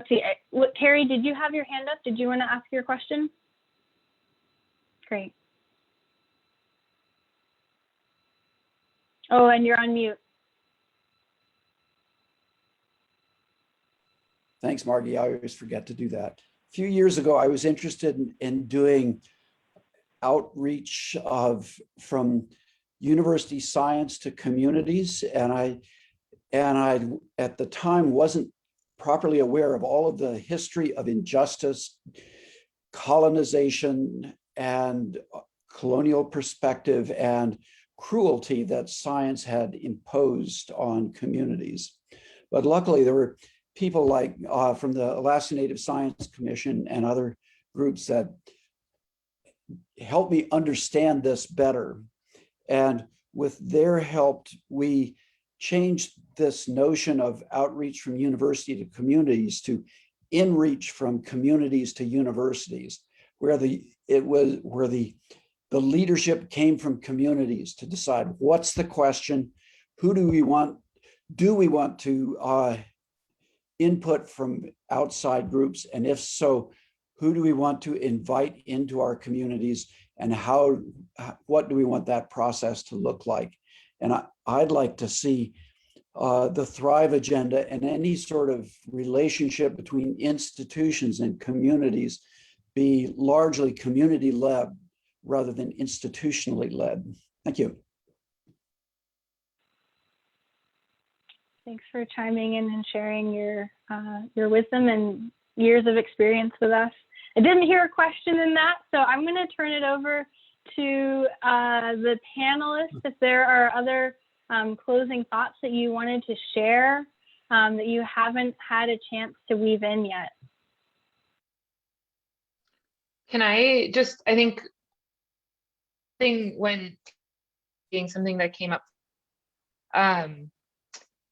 see, Carrie, did you have your hand up? Did you want to ask your question? Great. Oh, and you're on mute. Thanks, Margie. I always forget to do that. A few years ago, I was interested in doing outreach from university science to communities, and I And I, at the time, wasn't properly aware of all of the history of injustice, colonization, and colonial perspective and cruelty that science had imposed on communities. But luckily, there were people like from the Alaska Native Science Commission and other groups that helped me understand this better. And with their help, we changed this notion of outreach from university to communities to inreach from communities to universities, where the leadership came from communities to decide what's the question, who do we want to input from outside groups, and if so, who do we want to invite into our communities, and what do we want that process to look like? And I'd like to see the Thrive agenda and any sort of relationship between institutions and communities be largely community-led rather than institutionally led. Thank you. Thanks for chiming in and sharing your wisdom and years of experience with us. I didn't hear a question in that, so I'm going to turn it over to the panelists if there are other closing thoughts that you wanted to share that you haven't had a chance to weave in yet. Can I just, I think, when being something that came up,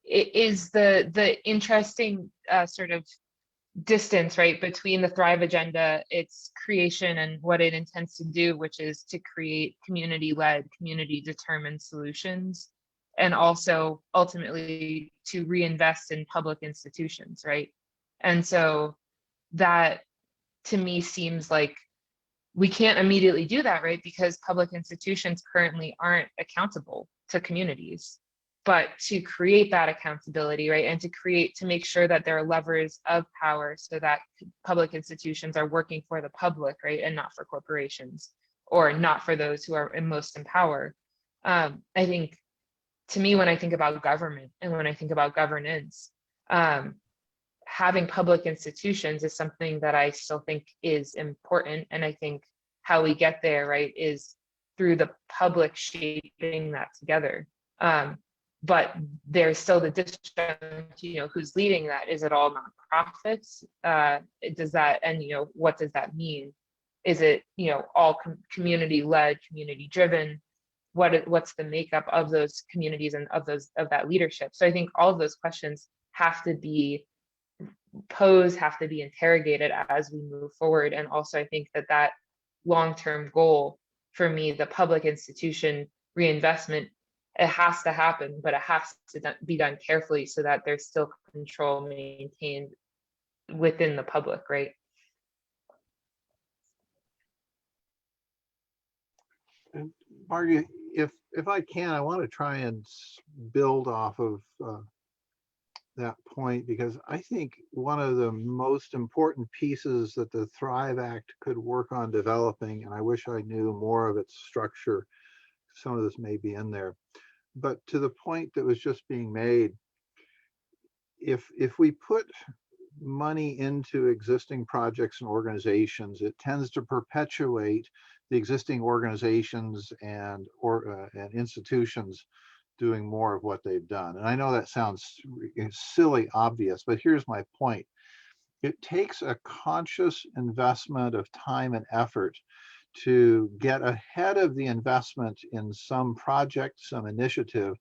it is the interesting sort of distance, right, between the Thrive agenda, its creation, and what it intends to do, which is to create community-led, community-determined solutions, and also ultimately to reinvest in public institutions, right? And so that, to me, seems like we can't immediately do that, right? Because public institutions currently aren't accountable to communities. But to create that accountability, right, and to make sure that there are levers of power so that public institutions are working for the public, right, and not for corporations, or not for those who are most in power. I think, to me, when I think about government and when I think about governance, having public institutions is something that I still think is important. And I think how we get there, right, is through the public shaping that together. But there's still the disjunct, who's leading that? Is it all nonprofits? Does that, and what does that mean? Is it all community-led, community-driven? What's the makeup of those communities and of that leadership? So I think all of those questions have to be posed, have to be interrogated as we move forward. And also, I think that long-term goal for me, the public institution reinvestment, it has to happen, but it has to be done carefully so that there's still control maintained within the public, right? And Margie, if I can, I want to try and build off of that point, because I think one of the most important pieces that the Thrive Act could work on developing, and I wish I knew more of its structure, some of this may be in there, but to the point that was just being made, if we put money into existing projects and organizations, it tends to perpetuate the existing organizations and institutions doing more of what they've done. And I know that sounds silly obvious, but here's my point. It takes a conscious investment of time and effort to get ahead of the investment in some project, some initiative,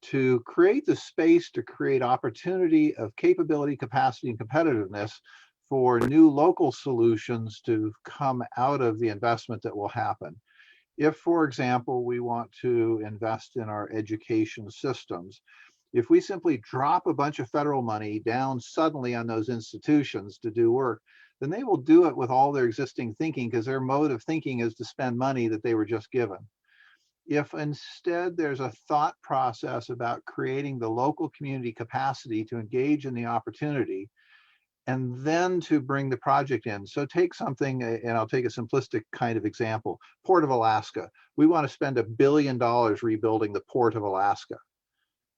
to create the space to create opportunity of capability, capacity, and competitiveness for new local solutions to come out of the investment that will happen. If, for example, we want to invest in our education systems, if we simply drop a bunch of federal money down suddenly on those institutions to do work, then they will do it with all their existing thinking, because their mode of thinking is to spend money that they were just given. If instead there's a thought process about creating the local community capacity to engage in the opportunity, and then to bring the project in. So take something, and I'll take a simplistic kind of example, Port of Alaska. We want to spend $1 billion rebuilding the Port of Alaska.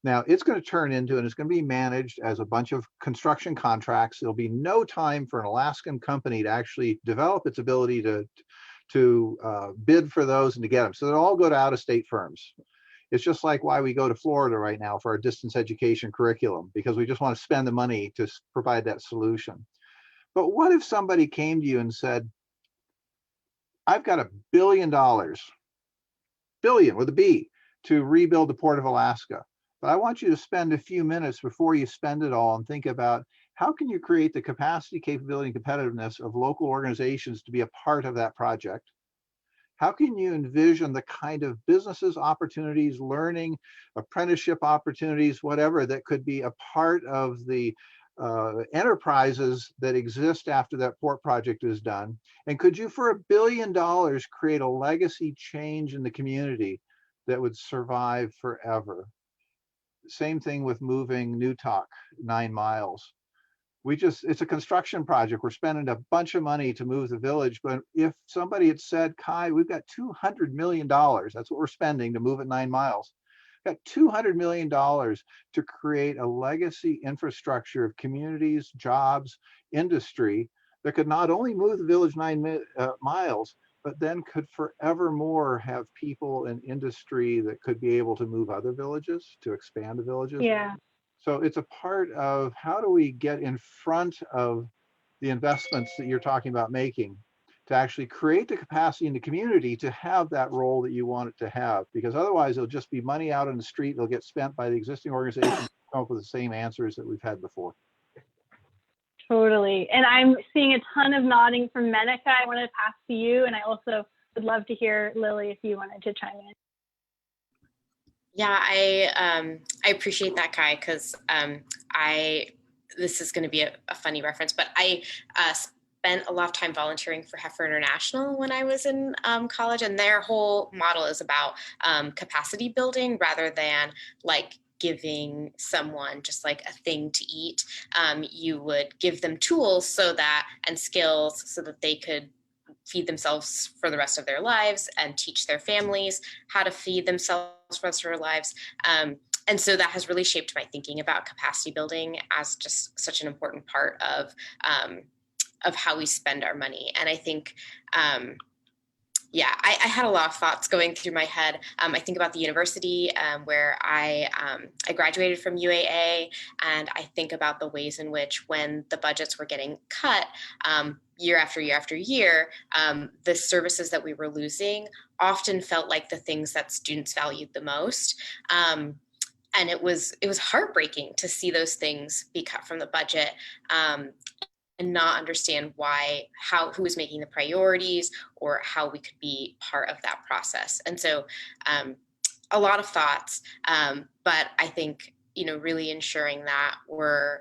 Now it's going to turn into, and it's going to be managed as a bunch of construction contracts. There'll be no time for an Alaskan company to actually develop its ability to bid for those and to get them. So they'll all go to out-of-state firms. It's just like why we go to Florida right now for our distance education curriculum, because we just want to spend the money to provide that solution. But what if somebody came to you and said, I've got $1 billion, billion with a B, to rebuild the Port of Alaska. But I want you to spend a few minutes before you spend it all and think about how can you create the capacity, capability, and competitiveness of local organizations to be a part of that project? How can you envision the kind of businesses, opportunities, learning, apprenticeship opportunities, whatever, that could be a part of the enterprises that exist after that port project is done? And could you, for $1 billion, create a legacy change in the community that would survive forever? Same thing with moving Newtok 9 miles. It's a construction project. We're spending a bunch of money to move the village. But if somebody had said, Kai, we've got $200 million, that's what we're spending to move it 9 miles. Got $200 million to create a legacy infrastructure of communities, jobs, industry that could not only move the village 9 miles, but then could forevermore have people and industry that could be able to move other villages, to expand the villages. Yeah. So it's a part of how do we get in front of the investments that you're talking about making to actually create the capacity in the community to have that role that you want it to have, because otherwise it'll just be money out on the street. It'll get spent by the existing organizations to come up with the same answers that we've had before. Totally. And I'm seeing a ton of nodding from Menaka. I want to pass to you. And I also would love to hear Lily if you wanted to chime in. Yeah, I appreciate that, Kai, because this is going to be a funny reference, but I spent a lot of time volunteering for Heifer International when I was in college, and their whole model is about capacity building rather than like giving someone just like a thing to eat. You would give them tools and skills so that they could feed themselves for the rest of their lives and teach their families how to feed themselves for the rest of their lives. And so that has really shaped my thinking about capacity building as just such an important part of how we spend our money. And I think, I had a lot of thoughts going through my head. I think about the university where I graduated from UAA, and I think about the ways in which when the budgets were getting cut year after year after year, the services that we were losing often felt like the things that students valued the most. And it was heartbreaking to see those things be cut from the budget. And not understand who was making the priorities or how we could be part of that process. And so a lot of thoughts, but I think, really ensuring that we're,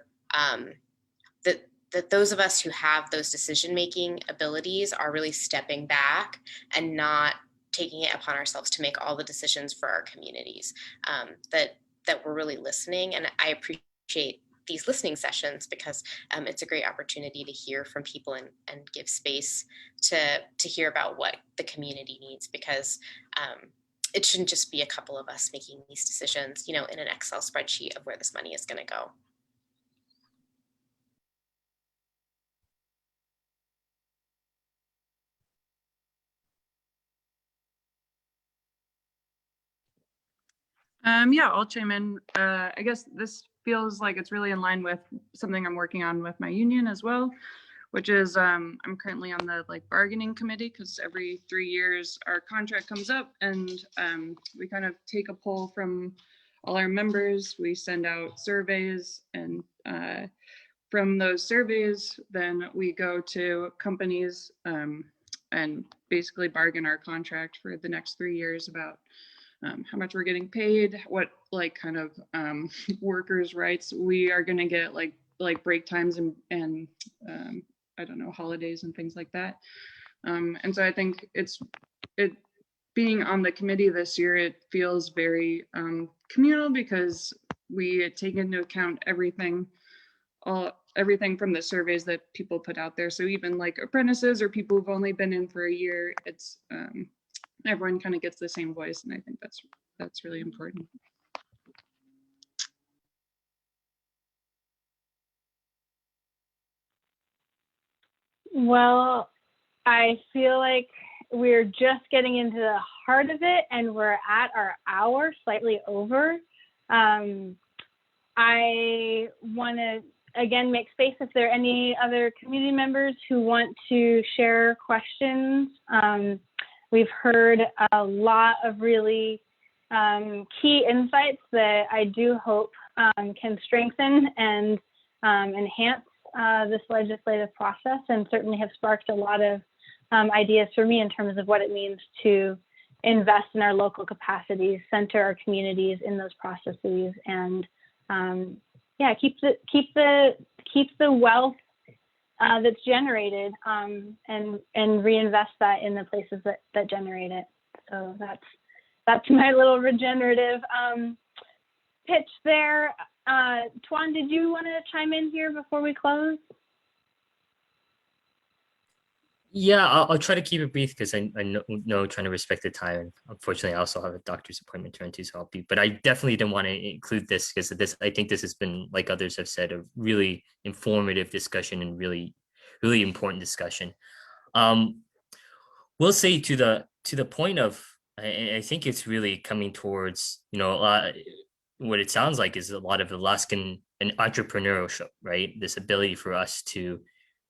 that those of us who have those decision-making abilities are really stepping back and not taking it upon ourselves to make all the decisions for our communities, that we're really listening. And I appreciate these listening sessions because it's a great opportunity to hear from people and give space to hear about what the community needs, because it shouldn't just be a couple of us making these decisions, in an Excel spreadsheet of where this money is going to go. I'll chime in. I guess this feels like it's really in line with something I'm working on with my union as well, which is I'm currently on the bargaining committee, because every 3 years our contract comes up, and we kind of take a poll from all our members. We send out surveys, and from those surveys, then we go to companies and basically bargain our contract for the next 3 years about how much we're getting paid, what kind of workers' rights we are going to get, like break times and I don't know, holidays and things like that. And so I think it being on the committee this year, it feels very communal, because we take into account everything from the surveys that people put out there. So even apprentices or people who've only been in for a year, it's everyone kind of gets the same voice, and I think that's really important. Well, I feel like we're just getting into the heart of it, and we're at our hour, slightly over. I want to, again, make space if there are any other community members who want to share questions. We've heard a lot of really key insights that I do hope can strengthen and enhance this legislative process, and certainly have sparked a lot of ideas for me in terms of what it means to invest in our local capacities, center our communities in those processes, and yeah, keep the wealth that's generated and reinvest that in the places that generate it. So that's my little regenerative pitch there. Tuan, did you want to chime in here before we close? Yeah, I'll try to keep it brief because I know trying to respect the time. And unfortunately, I also have a doctor's appointment to run to, so I'll be. But I definitely didn't want to include this because I think this has been, like others have said, a really informative discussion and really important discussion. We'll say to the point of, I think it's really coming towards, what it sounds like is a lot of Alaskan and entrepreneurship, right? This ability for us to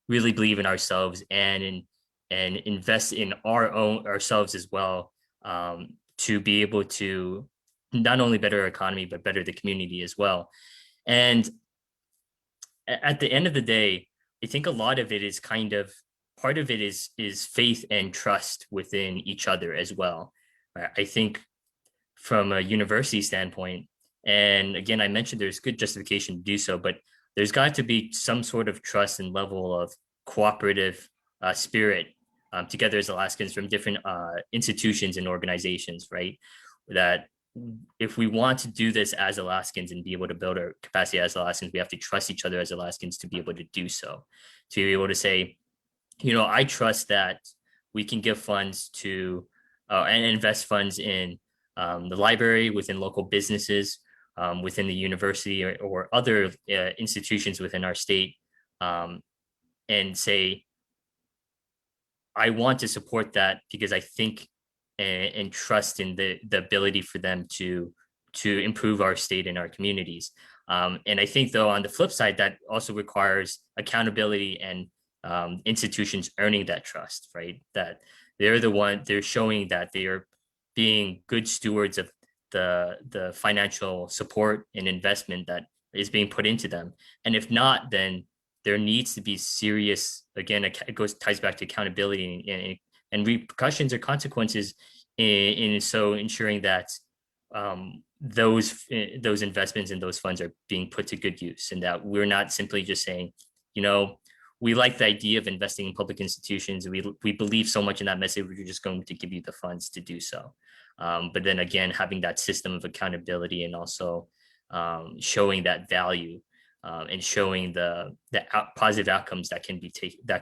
really believe in ourselves and invest in ourselves as well, to be able to not only better our economy but better the community as well. And at the end of the day, I think a lot of it is part of it is faith and trust within each other as well. I think from a university standpoint, and again, I mentioned there's good justification to do so, but there's got to be some sort of trust and level of cooperative spirit together as Alaskans from different institutions and organizations, right? That if we want to do this as Alaskans and be able to build our capacity as Alaskans, we have to trust each other as Alaskans to be able to do so, to be able to say, I trust that we can give funds to and invest funds in the library, within local businesses, within the university or other institutions within our state, and say, I want to support that because I think and trust in the ability for them to improve our state and our communities. And I think, though, on the flip side, that also requires accountability and institutions earning that trust, right? That they're showing that they are being good stewards of the financial support and investment that is being put into them. And if not, then there needs to be serious, again, it ties back to accountability and repercussions or consequences in so ensuring that those investments and those funds are being put to good use, and that we're not simply just saying, we like the idea of investing in public institutions. We believe so much in that message, we're just going to give you the funds to do so. But then again, having that system of accountability and also showing that value and showing the positive outcomes that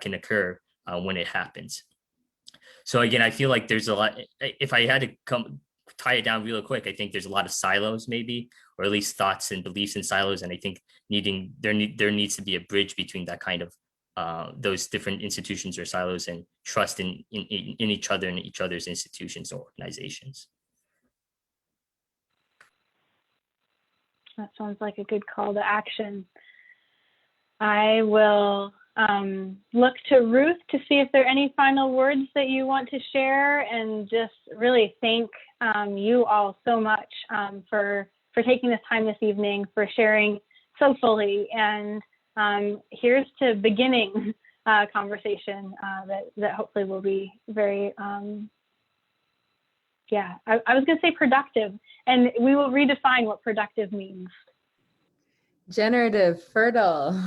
can occur when it happens. So again, I feel like there's a lot. If I had to tie it down real quick, I think there's a lot of silos, maybe, or at least thoughts and beliefs in silos. And I think there needs to be a bridge between that kind of those different institutions or silos and trust in each other and each other's institutions or organizations. That sounds like a good call to action. I will look to Ruth to see if there are any final words that you want to share, and just really thank you all so much for taking this time this evening, for sharing so fully, and here's to beginning a conversation that hopefully will be very, I was going to say productive, and we will redefine what productive means. Generative, fertile.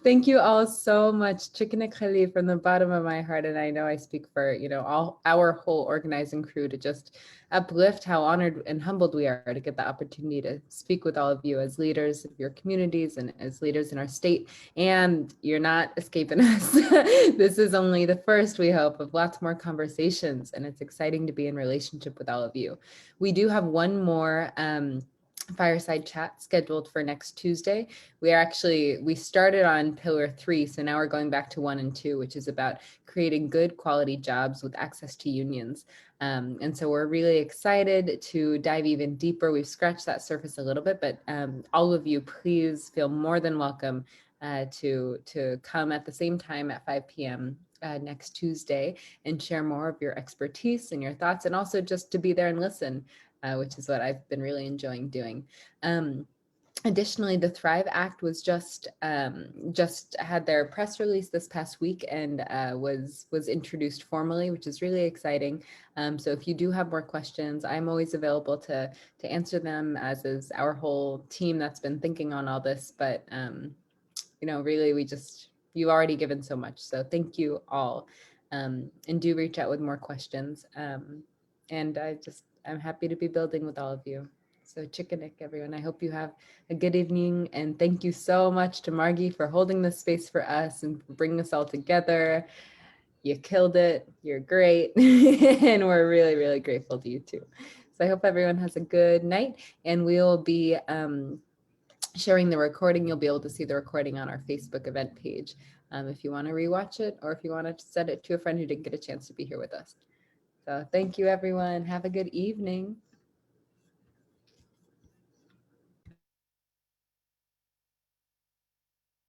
Thank you all so much. Kegluneq from the bottom of my heart, and I know I speak for all our whole organizing crew, to just uplift how honored and humbled we are to get the opportunity to speak with all of you as leaders of your communities and as leaders in our state. And you're not escaping us. This is only the first, we hope, of lots more conversations, and it's exciting to be in relationship with all of you. We do have one more fireside chat scheduled for next Tuesday. We started on pillar 3, so now we're going back to 1 and 2, which is about creating good quality jobs with access to unions. And so we're really excited to dive even deeper. We've scratched that surface a little bit, but all of you, please feel more than welcome to come at the same time at 5 p.m. Next Tuesday and share more of your expertise and your thoughts, and also just to be there and listen. Which is what I've been really enjoying doing. Additionally, the Thrive Act was just had their press release this past week and was introduced formally, which is really exciting. So if you do have more questions, I'm always available to answer them, as is our whole team that's been thinking on all this. But really, you've already given so much, so thank you all, and do reach out with more questions. And I'm happy to be building with all of you. So Tiqin, everyone. I hope you have a good evening. And thank you so much to Margie for holding this space for us and for bringing us all together. You killed it. You're great. And we're really, really grateful to you too. So I hope everyone has a good night. And we'll be sharing the recording. You'll be able to see the recording on our Facebook event page if you want to rewatch it, or if you want to send it to a friend who didn't get a chance to be here with us. So thank you, everyone. Have a good evening.